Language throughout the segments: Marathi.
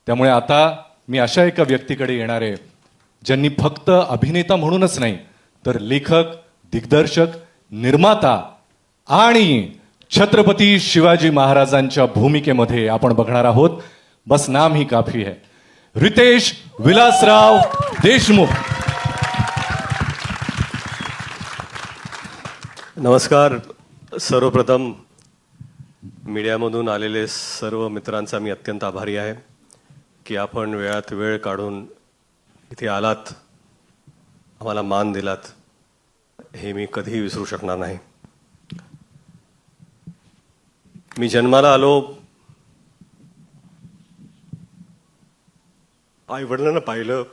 त्यामुळे आता मी अशा एका व्यक्तीकडे येणार आहे ज्यांनी फक्त अभिनेता म्हणूनच नाही तर लेखक, दिग्दर्शक, निर्माता आणि छत्रपती शिवाजी महाराजांच्या भूमिकेमध्ये आपण बघणार आहोत. बस नाम ही काफी है. रितेश विलासराव देशमुख. नमस्कार. सर्वप्रथम मीडियामधून आलेले सर्व मित्रांचा मी अत्यंत आभारी आहे की आपण वेळात वेळ काढून इथे आलात, आम्हाला मान दिलात, हे मी कधीही विसरू शकणार नाही. मी जन्माला आलो, आई वडिलांना पाहिलं,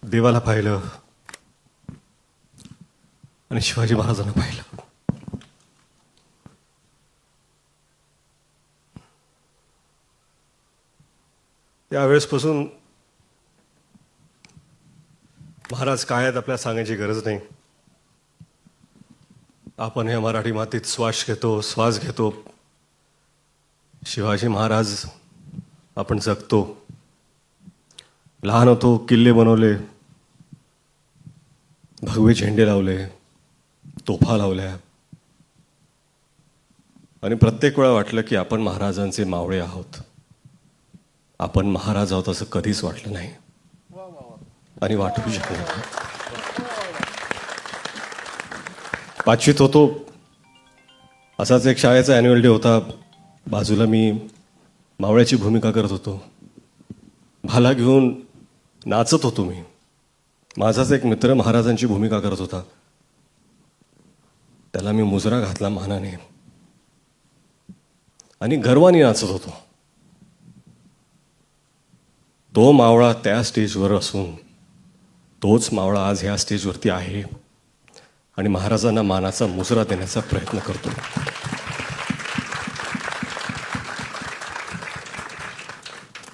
देवाला पाहिलं आणि शिवाजी महाराजांना पाहिलं. त्यावेळेसपासून महाराज काय आहेत आपल्याला सांगायची गरज नाही. आपण हे मराठी मातीत श्वास घेतो. शिवाजी महाराज आपण जगतो. लहान होतो, किल्ले बनवले, भगवे झेंडे लावले, तोफा लावल्या आणि प्रत्येक वेळा वाटलं की आपण महाराजांचे मावळे आहोत. आपण महाराज आहोत असं कधीच वाटलं नाही आणि वाटू शकलं नाही. पाचवीत होतो, असाच एक शाळेचा ॲन्युअल डे होता. बाजूला मी मावळ्याची भूमिका करत होतो. भाला घेऊन नाचत होतो मी. माझाच एक मित्र महाराजांची भूमिका करत होता. त्याला मी मुजरा घातला मानाने आणि गर्वाने नाचत होतो. तो मावळा त्या स्टेजवर असून तोच मावळा आज ह्या स्टेजवरती आहे आणि महाराजांना मानाचा मुजरा देण्याचा प्रयत्न करतो.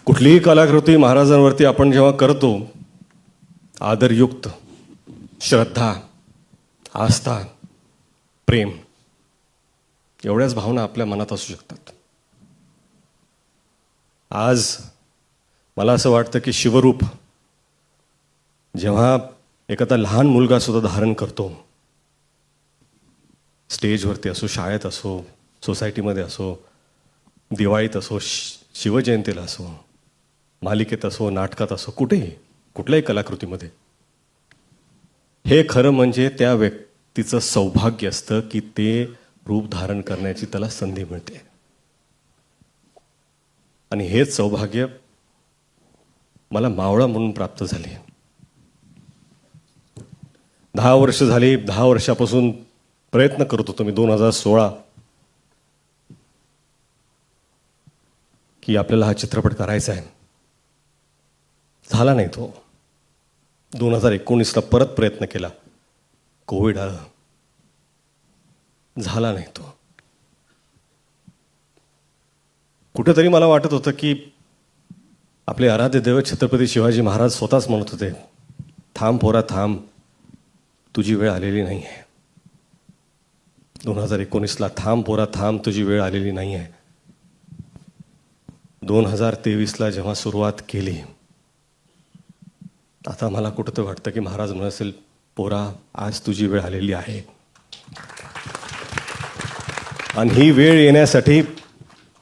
कुठलीही कलाकृती महाराजांवरती आपण जेव्हा करतो, आदरयुक्त, श्रद्धा, आस्था, प्रेम एवढ्याच भावना आपल्या मनात असू शकतात. आज मला असं वाटतं की शिवरूप जेव्हा एखादा लहान मुलगा सुद्धा धारण करतो, स्टेजवरती असो, शाळेत असो, सोसायटीमध्ये असो, दिवाळीत असो, शिवजयंतीला असो, मालिकेत असो, नाटकात असो, कुठल्याही कलाकृतीमध्ये, हे खरं म्हणजे त्या व्यक्तीचं सौभाग्य असतं की ते रूप धारण करण्याची त्याला संधी मिळते. आणि हेच सौभाग्य मला मावळा म्हणून प्राप्त झाले. 10 वर्ष झाली. 10 वर्षापासून प्रयत्न करत होतो मी 2016 की आपल्याला हा चित्रपट करायचा आहे. झाला नाही तो. 2019ला परत प्रयत्न केला. कोविड आलं, झाला नाही तो. कुठेतरी मला वाटत होतं की आपले आराध्य दैवत छत्रपती शिवाजी महाराज स्वतःच म्हणत होते, थांब पोरा थांब, तुझी वेळ आलेली नाही आहे. 2019ला थांब पोरा थांब, तुझी वेळ आलेली नाही आहे. 2023ला जेव्हा सुरुवात केली, आता मला कुठं तर वाटतं की महाराज म्हणत असेल, पोरा आज तुझी वेळ आलेली आहे. आणि ही वेळ येण्यासाठी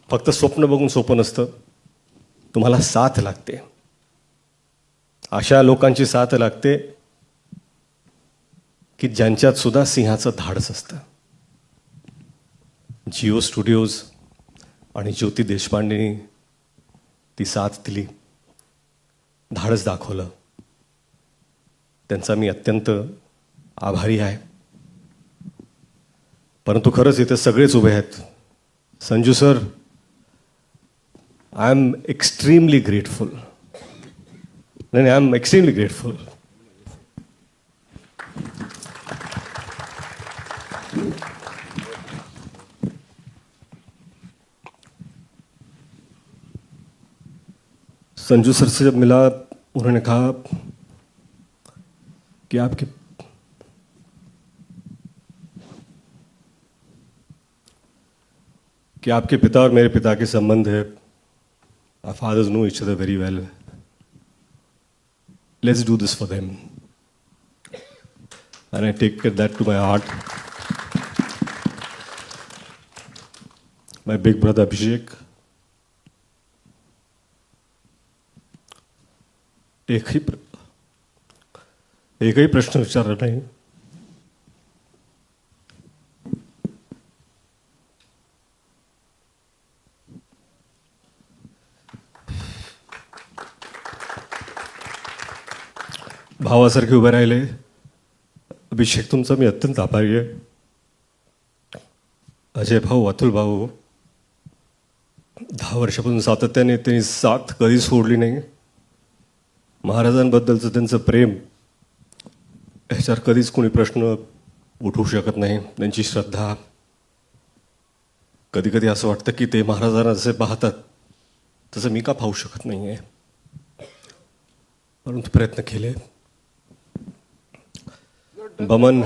फक्त स्वप्न बघून सोपं नसतं. तुम्हाला साथ लागते. अशा लोकांची साथ लागते की ज्यांच्यात सुद्धा सिंहाचं धाडस असतं. जिओ स्टुडिओज आणि ज्योती देशपांडेंनी ती साथ दिली, धाडस दाखवलं. त्यांचा मी अत्यंत आभारी आहे. परंतु खरंच इथे सगळेच उभे आहेत. Sanju sir, I am extremely grateful. नाही, I am extremely grateful. Sanju sir से जब मिला, उन्होंने कहा कि आपके कि आपके पिता और मेरे पिता के संबंध है. Our fathers know each other very well. Let's do this for them. And I take that to my heart. My big brother Abhishek. एकही प्रश्न विचारला नाही. भावासारखे उभे राहिले. अभिषेक तुमचा मी अत्यंत आभारी आहे. अजय भाऊ, अतुल भाऊ, 10 वर्षापासून सातत्याने त्यांनी साथ कधी सोडली नाही. महाराजांबद्दलचं त्यांचं प्रेम ह्याच्यावर कधीच कोणी प्रश्न उठवू शकत नाही. त्यांची श्रद्धा, कधी कधी असं वाटतं की ते महाराजांना जसे पाहतात तसं मी का पाहू शकत नाही आहे, परंतु प्रयत्न केले. बमन,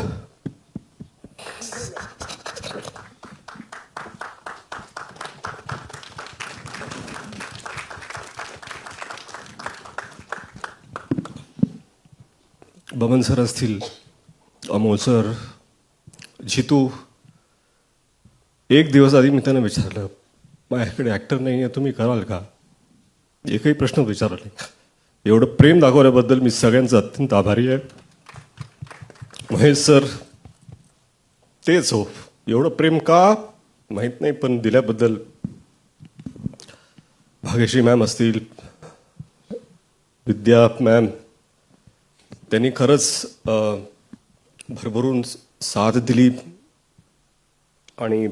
बमन सर असतील, अमोल सर, जितू. एक दिवस आधी मी त्यांना विचारलं, माझ्याकडे ॲक्टर नाही आहे, तुम्ही कराल का? एकही प्रश्न विचारला नाही. एवढं प्रेम दाखवल्याबद्दल मी सगळ्यांचा अत्यंत आभारी आहे. महेश सर तेच हो, एवढं प्रेम का माहीत नाही, पण दिल्याबद्दल. भाग्यश्री मॅम असतील, विद्या मॅम, त्यांनी खरंच भरभरून साथ दिली. आणि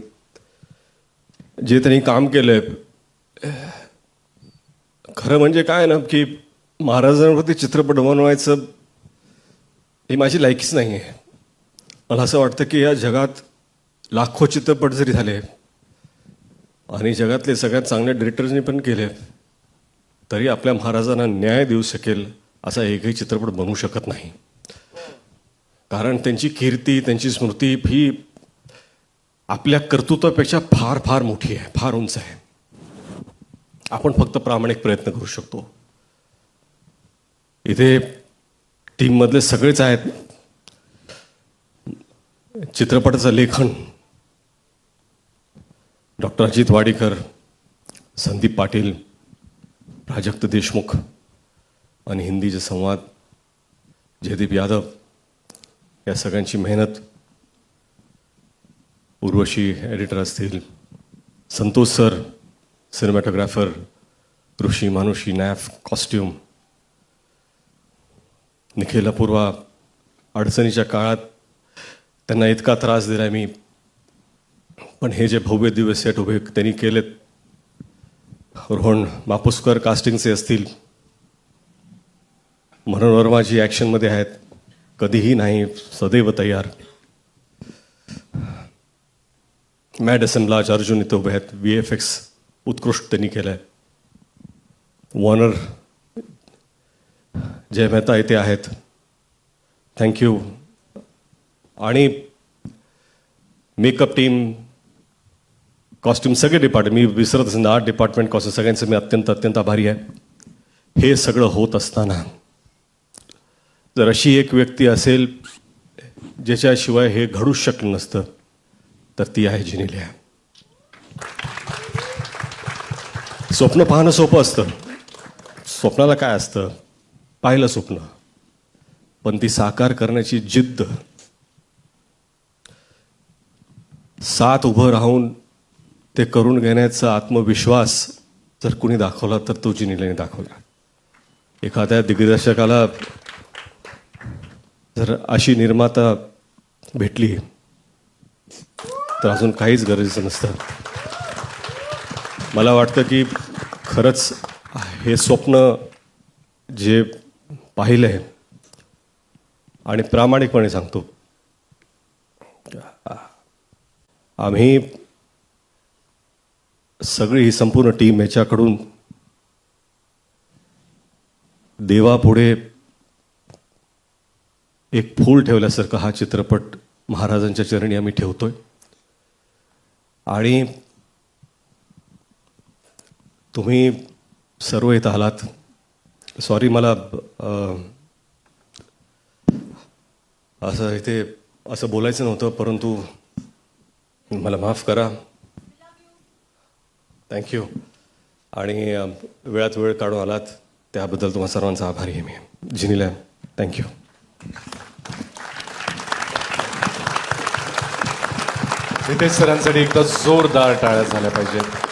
जे त्यांनी काम केलंय, खरं म्हणजे काय ना की महाराजांवरती चित्रपट बनवायचं ही माझी लायकीच नाही आहे. मला असं वाटतं की या जगात लाखो चित्रपट जरी झाले आणि जगातले सगळ्यात चांगल्या डिरेक्टर्सनी पण केले, तरी आपल्या महाराजांना न्याय देऊ शकेल असा एकही चित्रपट बनवू शकत नाही. कारण त्यांची कीर्ती, त्यांची स्मृती ही आपल्या कर्तृत्वापेक्षा फार फार मोठी आहे, फार उंच आहे. आपण फक्त प्रामाणिक प्रयत्न करू शकतो. इथे टीममधले सगळेच आहेत. चित्रपटाचं लेखन डॉक्टर अजित वाडीकर, संदीप पाटील, प्राजक्त देशमुख, आणि हिंदीचे संवाद जयदीप यादव. या सगळ्यांची मेहनत. उर्वशी एडिटर असतील, संतोष सर सिनेमॅटोग्राफर, ऋषी मानुषी नॅफ कॉस्ट्यूम, निखिल अपूर्वा. अडचणीच्या काळात त्यांना इतका त्रास दिला मी, पण हे जे भव्य दिव्य सेट उभे त्यांनी केलेत. रोहन मापुसकर कास्टिंगचे असतील, मनोहर वर्माजी ॲक्शनमध्ये आहेत, कधीही नाही, सदैव तयार. मॅड असनलाज अर्जुन इथं उभे आहेत. VFX उत्कृष्ट त्यांनी केलं आहे. वॉर्नर जय मेहता इथे आहेत, थँक्यू. आणि मेकअप टीम, कॉस्ट्युम, सगळे डिपार्टमेंट, मी विसरत असेल, आर्ट डिपार्टमेंट, कॉस्ट्युम, सगळ्यांचं मी अत्यंत अत्यंत आभारी आहे. हे सगळं होत असताना जर अशी एक व्यक्ती असेल ज्याच्याशिवाय हे घडूच शकलं नसतं, तर ती आहे जिनिलिया. स्वप्न पाहणं सोपं असतं. स्वप्नाला काय असतं? पाहिलं स्वप्न, पण ती साकार करण्याची जिद्द, साथ उभं राहून ते करून घेण्याचा आत्मविश्वास जर कुणी दाखवला तर तो जिनिलियाने दाखवला. एखाद्या दिग्दर्शकाला जर अशी निर्माता भेटली तर अजून काहीच गरजेचं नसतं. मला वाटतं की खरंच हे स्वप्न जे पाहिलं आहे, आणि प्रामाणिकपणे सांगतो, आम्ही सगळी ही संपूर्ण टीम याच्याकडून देवापुढे एक फूल ठेवल्यासारखं हा चित्रपट महाराजांच्या चरणी आम्ही ठेवतोय. आणि तुम्ही सर्व इथं आलात. सॉरी, मला असं इथे असं बोलायचं नव्हतं, परंतु मला माफ करा. थँक्यू. आणि वेळात वेळ काढून आलात त्याबद्दल तुम्हा सर्वांचा आभारी आहे मी. जिनीला थँक्यू. रितेश सरांसाठी एकदा जोरदार टाळ्या झाल्या पाहिजेत.